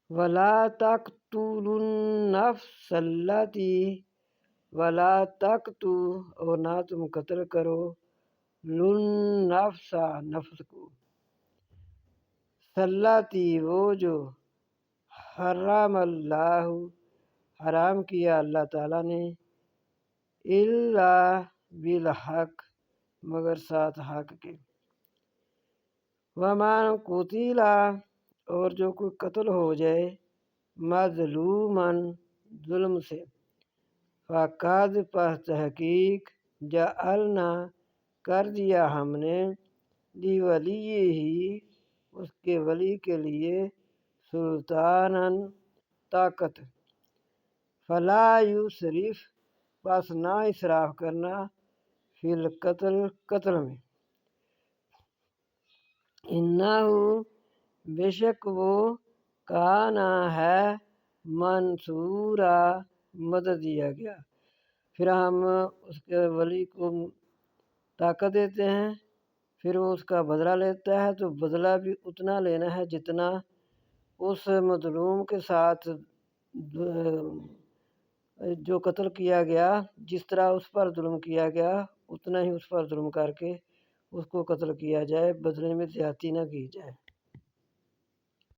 ولا تقتلوا النفس التی ولا تقتلو اور نہ تم قتل کرو النفس نفس کو التی وہ جو حرم اللہ حرام کیا اللہ تعالیٰ نے الا بالحق مگر ساتھ حق کے ومن قتل اور جو کوئی قتل ہو جائے مظلوماً ظلم سے فقد پس تحقیق جعلنا کر دیا ہم نے لیولیہ اس کے ولی کے لیے سلطاناً طاقت فلا یسرف پس نہ اسراف کرنا فی القتل قتل میں انہو بے شک وہ کانا ہے منصورا مدد دیا گیا۔ پھر ہم اس کے ولی کو طاقت دیتے ہیں، پھر وہ اس کا بدلہ لیتا ہے تو بدلہ بھی اتنا لینا ہے جتنا اس مظلوم کے ساتھ جو قتل کیا گیا جس طرح اس پر ظلم کیا گیا اتنا ہی اس پر ظلم کر کے اس کو قتل کیا جائے، بدلے میں زیادتی نہ کی جائے۔